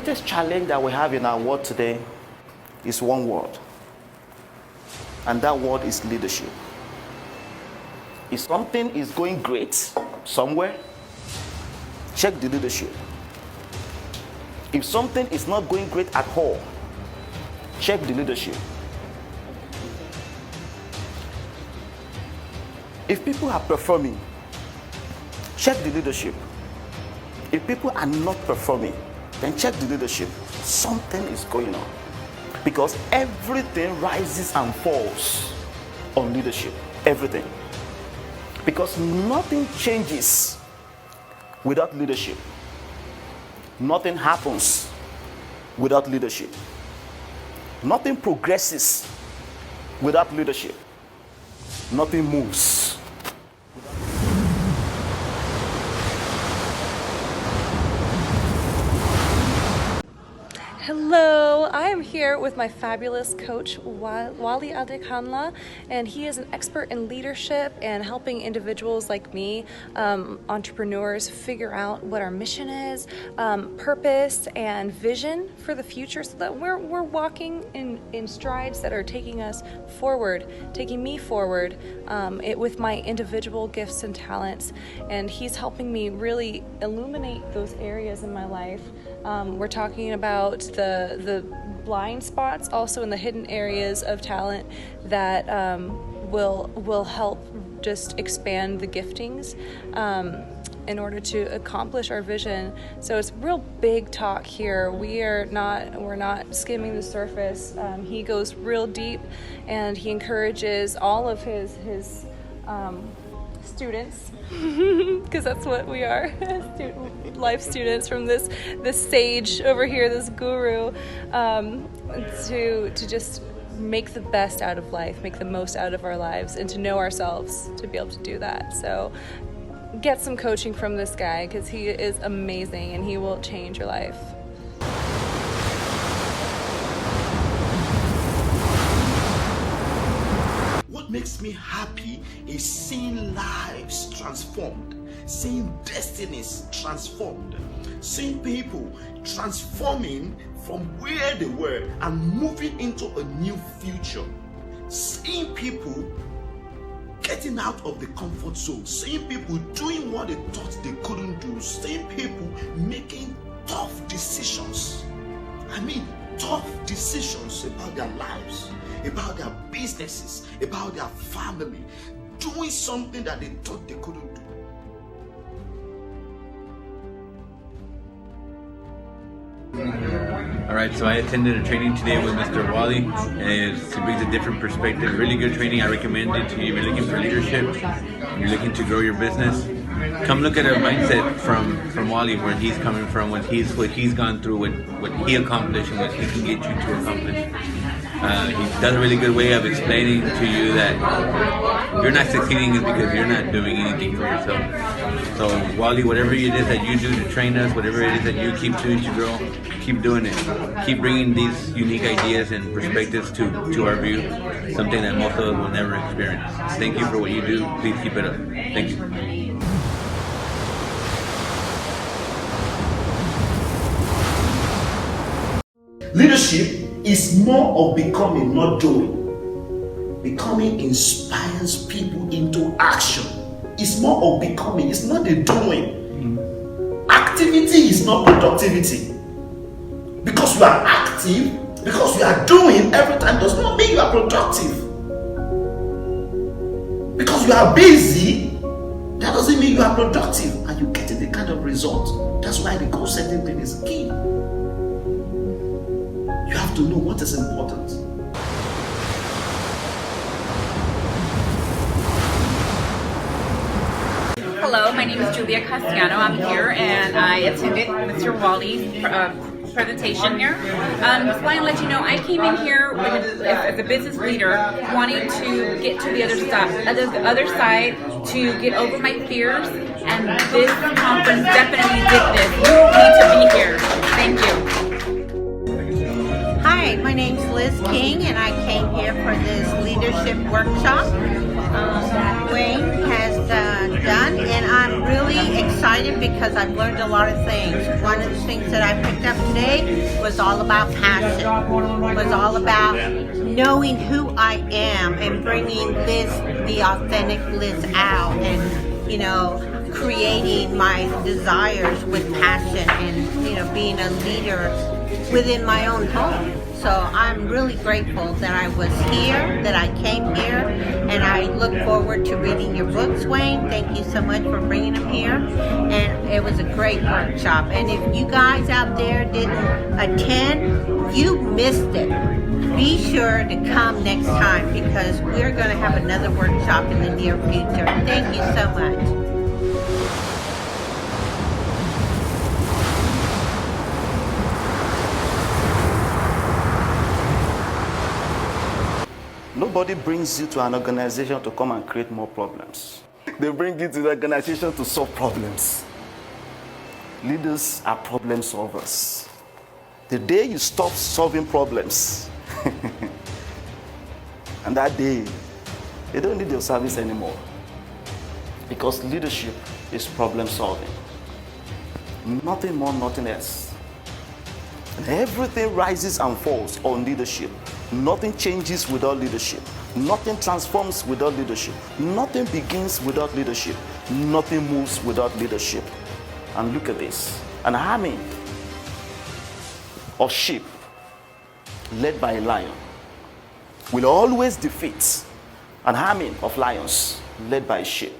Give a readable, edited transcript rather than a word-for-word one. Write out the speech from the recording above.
greatest challenge that we have in our world today is one word, and that word is leadership. If something is going great somewhere, check the leadership. If something is not going great at all, check the leadership. If people are performing, check the leadership. If people are not performing, then check the leadership. Something is going on. Because everything rises and falls on leadership. Everything. Because nothing changes without leadership. Nothing happens without leadership. Nothing progresses without leadership. Nothing moves. Hello, I am here with my fabulous coach, Wale Adekanla, and he is an expert in leadership and helping individuals like me, entrepreneurs, figure out what our mission is, purpose, and vision for the future, so that we're walking in strides that are taking us forward, taking me forward with my individual gifts and talents. And he's helping me really illuminate those areas in my life. We're talking about the blind spots, also in the hidden areas of talent that will help just expand the giftings in order to accomplish our vision. So it's real big talk here. We're not skimming the surface. He goes real deep, and he encourages all of his students, because that's what we are, life students from this sage over here, this guru, to just make the best out of life, make the most out of our lives, and to know ourselves to be able to do that. So get some coaching from this guy, because he is amazing and he will change your life. What makes me happy is seeing lives transformed, seeing destinies transformed, seeing people transforming from where they were and moving into a new future, seeing people getting out of the comfort zone, seeing people doing what they thought they couldn't do, seeing people making tough decisions. I mean, tough decisions about their lives, about their businesses, about their family, doing something that they thought they couldn't do. Alright, so I attended a training today with Mr. Wale. He brings a different perspective. Really good training. I recommend it to you. If you're looking for leadership, you're looking to grow your business, come look at a mindset from Wale, where he's coming from, what he's gone through, what he accomplished, and what he can get you to accomplish. He does a really good way of explaining to you that you're not succeeding is because you're not doing anything for yourself. So Wale, whatever it is that you do to train us, whatever it is that you keep doing to grow, keep doing it. Keep bringing these unique ideas and perspectives to our view, something that most of us will never experience. Thank you for what you do. Please keep it up. Thank you. Leadership is more of becoming, not doing. Becoming inspires people into action. It's more of becoming, it's not the doing. Activity is not productivity. Because you are active, because you are doing every time does not mean you are productive. Because you are busy, that doesn't mean you are productive and you get the kind of result. That's why the goal setting thing is key. You have to know what is important. Hello, my name is Julia Castellano. I'm here and I attended Mr. Wale's presentation here. Just want to let you know, I came in here as a business leader, wanting to get to the other side, to get over my fears, and this conference definitely did this. You need to be here. Thank you. Hi, my name's Liz King, and I came here for this leadership workshop that Wayne has done, and I'm really excited because because I've learned a lot of things. One of the things that I picked up today was all about passion, was all about knowing who I am and bringing Liz, the authentic Liz out, and, you know, creating my desires with passion and, you know, being a leader within my own home. So I'm really grateful that I was here, that I came here, and I look forward to reading your books, Wayne. Thank you so much for bringing them here. And it was a great workshop. And if you guys out there didn't attend, you missed it. Be sure to come next time because we're going to have another workshop in the near future. Thank you so much. Nobody brings you to an organization to come and create more problems. They bring you to the organization to solve problems. Leaders are problem solvers. The day you stop solving problems, and that day, they don't need your service anymore. Because leadership is problem solving. Nothing more, nothing else. And everything rises and falls on leadership. Nothing changes without leadership. Nothing transforms without leadership. Nothing begins without leadership. Nothing moves without leadership. And look at this. An army of sheep led by a lion will always defeat an army of lions led by a sheep.